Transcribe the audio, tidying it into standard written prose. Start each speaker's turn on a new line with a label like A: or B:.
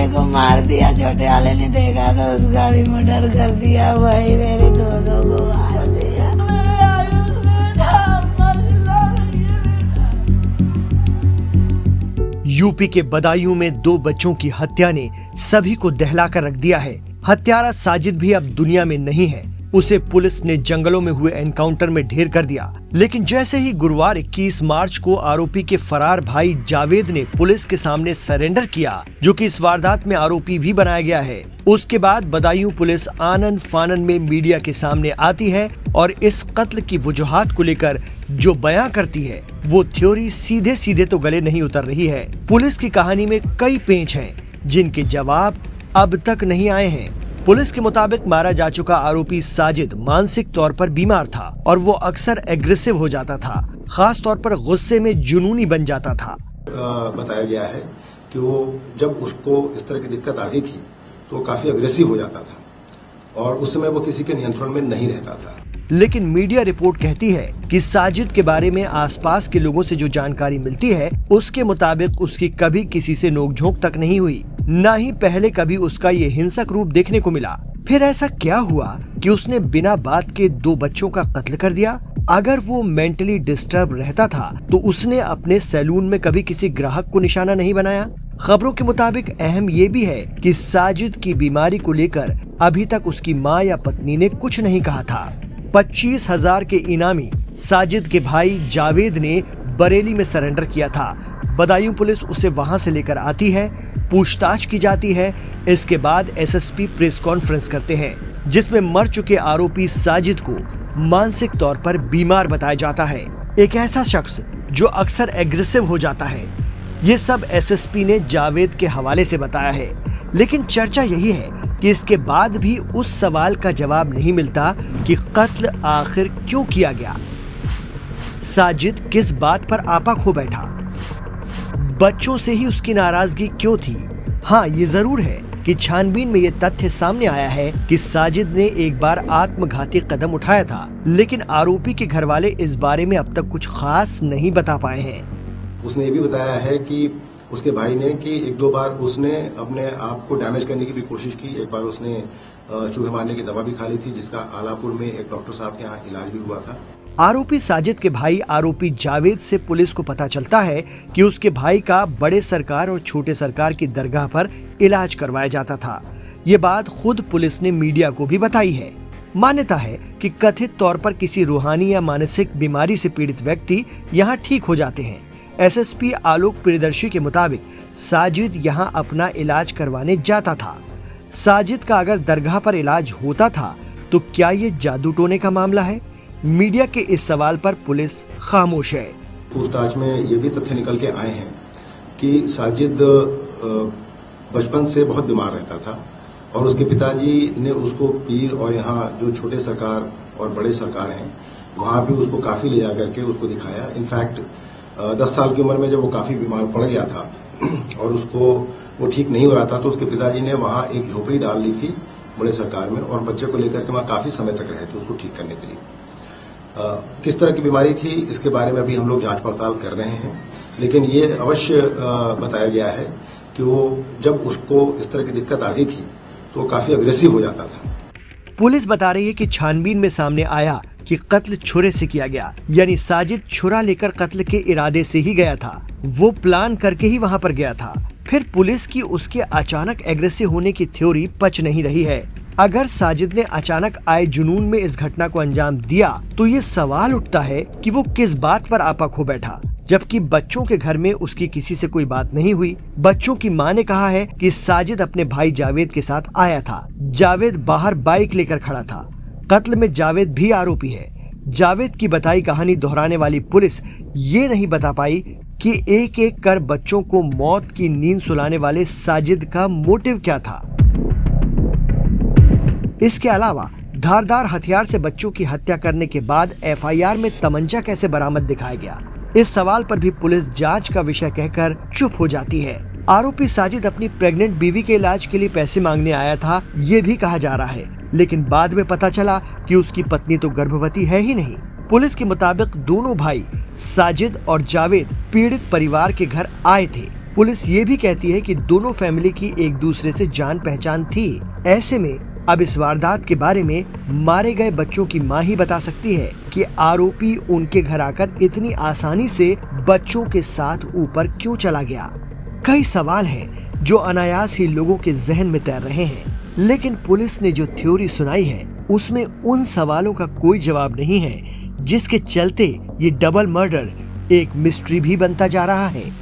A: वाले को मार दिया, छोटे वाले ने देखा तो उसका भी मर्डर कर दिया, वही मेरे दो को मार दिया। मेरे आयुष बेटा
B: यूपी के बदायूं में 2 बच्चों की हत्या ने सभी को दहलाकर रख दिया है। हत्यारा साजिद भी अब दुनिया में नहीं है। उसे पुलिस ने जंगलों में हुए एनकाउंटर में ढेर कर दिया। लेकिन जैसे ही गुरुवार 21 मार्च को आरोपी के फरार भाई जावेद ने पुलिस के सामने सरेंडर किया, जो कि इस वारदात में आरोपी भी बनाया गया है, उसके बाद बदायूं पुलिस आनन फानन में मीडिया के सामने आती है और इस कत्ल की वजूहात को लेकर जो बयां करती है वो थ्योरी सीधे सीधे तो गले नहीं उतर रही है। पुलिस की कहानी में कई पेंच हैं जिनके जवाब अब तक नहीं आए हैं। पुलिस के मुताबिक मारा जा चुका आरोपी साजिद मानसिक तौर पर बीमार था और वो अक्सर एग्रेसिव हो जाता था, खास तौर पर गुस्से में जुनूनी बन जाता था।
C: बताया गया है कि वो जब उसको इस तरह की दिक्कत आती थी तो काफी अग्रेसिव हो जाता था और उस समय वो किसी के नियंत्रण में नहीं रहता था।
B: लेकिन मीडिया रिपोर्ट कहती है कि साजिद के बारे में आसपास के लोगों से जो जानकारी मिलती है उसके मुताबिक उसकी कभी किसी से नोकझोंक तक नहीं हुई, न ही पहले कभी उसका ये हिंसक रूप देखने को मिला। फिर ऐसा क्या हुआ कि उसने बिना बात के 2 बच्चों का कत्ल कर दिया? अगर वो मेंटली डिस्टर्ब रहता था तो उसने अपने सैलून में कभी किसी ग्राहक को निशाना नहीं बनाया। खबरों के मुताबिक अहम ये भी है कि साजिद की बीमारी को लेकर अभी तक उसकी माँ या पत्नी ने कुछ नहीं कहा था। 25,000 के इनामी साजिद के भाई जावेद ने बरेली में सरेंडर किया था। बदायूं पुलिस उसे वहां से लेकर आती है, पूछताछ की जाती है। इसके बाद एसएसपी प्रेस कॉन्फ्रेंस करते हैं जिसमें मर चुके आरोपी साजिद को मानसिक तौर पर बीमार बताया जाता है, एक ऐसा शख्स जो अक्सर एग्रेसिव हो जाता है। ये सब एसएसपी ने जावेद के हवाले से बताया है। लेकिन चर्चा यही है कि इसके बाद भी उस सवाल का जवाब नहीं मिलता कि कत्ल आखिर क्यों किया गया। साजिद किस बात पर आपा खो बैठा? बच्चों से ही उसकी नाराजगी क्यों थी? हाँ, ये जरूर है कि छानबीन में ये तथ्य सामने आया है कि साजिद ने एक बार आत्मघाती कदम उठाया था, लेकिन आरोपी के घर वाले इस बारे में अब तक कुछ खास नहीं बता पाए हैं।
C: उसने ये भी बताया है कि उसके भाई ने कि 1-2 बार उसने अपने आप को डैमेज करने की भी कोशिश की। एक बार उसने चूहे मारने की दवा भी खा ली थी, जिसका आलापुर में एक डॉक्टर साहब के यहाँ इलाज भी हुआ था।
B: आरोपी साजिद के भाई आरोपी जावेद से पुलिस को पता चलता है कि उसके भाई का बड़े सरकार और छोटे सरकार की दरगाह पर इलाज करवाया जाता था। ये बात खुद पुलिस ने मीडिया को भी बताई है। मान्यता है कि कथित तौर पर किसी रूहानी या मानसिक बीमारी से पीड़ित व्यक्ति यहाँ ठीक हो जाते हैं। एसएसपी आलोक प्रियदर्शी के मुताबिक साजिद यहाँ अपना इलाज करवाने जाता था। साजिद का अगर दरगाह पर इलाज होता था तो क्या ये जादू टोने का मामला है? मीडिया के इस सवाल पर पुलिस खामोश है।
C: पूछताछ में ये भी तथ्य निकल के आए हैं कि साजिद बचपन से बहुत बीमार रहता था और उसके पिताजी ने उसको पीर और यहाँ जो छोटे सरकार और बड़े सरकार हैं वहाँ भी उसको काफी ले जाकर के उसको दिखाया। इनफैक्ट 10 साल की उम्र में जब वो काफी बीमार पड़ गया था और उसको वो ठीक नहीं हो रहा था तो उसके पिताजी ने वहाँ एक झोपड़ी डाल ली थी बड़े सरकार में और बच्चे को लेकर के वहाँ काफी समय तक रहे थे उसको ठीक करने के लिए। किस तरह की बीमारी थी इसके बारे में अभी हम लोग जांच पड़ताल कर रहे हैं, लेकिन ये अवश्य बताया गया है कि वो जब उसको इस तरह की दिक्कत आती थी तो काफी अग्रेसिव हो जाता था।
B: पुलिस बता रही है कि छानबीन में सामने आया कि कत्ल छुरे से किया गया, यानी साजिद छुरा लेकर कत्ल के इरादे से ही गया था। वो प्लान करके ही वहां पर गया था। फिर पुलिस की उसके अचानक एग्रेसिव होने की थ्योरी पच नहीं रही है। अगर साजिद ने अचानक आए जुनून में इस घटना को अंजाम दिया तो ये सवाल उठता है कि वो किस बात पर आपा खो बैठा, जबकि बच्चों के घर में उसकी किसी से कोई बात नहीं हुई। बच्चों की मां ने कहा है कि साजिद अपने भाई जावेद के साथ आया था। जावेद बाहर बाइक लेकर खड़ा था। कत्ल में जावेद भी आरोपी है। जावेद की बताई कहानी दोहराने वाली पुलिस ये नहीं बता पाई कि एक एक कर बच्चों को मौत की नींद सुलाने वाले साजिद का मोटिव क्या था। इसके अलावा धारदार हथियार से बच्चों की हत्या करने के बाद एफआईआर में तमंचा कैसे बरामद दिखाया गया, इस सवाल पर भी पुलिस जांच का विषय कहकर चुप हो जाती है। आरोपी साजिद अपनी प्रेग्नेंट बीवी के इलाज के लिए पैसे मांगने आया था, ये भी कहा जा रहा है, लेकिन बाद में पता चला कि उसकी पत्नी तो गर्भवती है ही नहीं। पुलिस के मुताबिक दोनों भाई साजिद और जावेद पीड़ित परिवार के घर आए थे। पुलिस ये भी कहती है कि दोनों फैमिली की एक दूसरे से जान पहचान थी। ऐसे में अब इस वारदात के बारे में मारे गए बच्चों की मां ही बता सकती है कि आरोपी उनके घर आकर इतनी आसानी से बच्चों के साथ ऊपर क्यों चला गया। कई सवाल हैं जो अनायास ही लोगों के जहन में तैर रहे हैं, लेकिन पुलिस ने जो थ्योरी सुनाई है उसमें उन सवालों का कोई जवाब नहीं है, जिसके चलते ये डबल मर्डर एक मिस्ट्री भी बनता जा रहा है।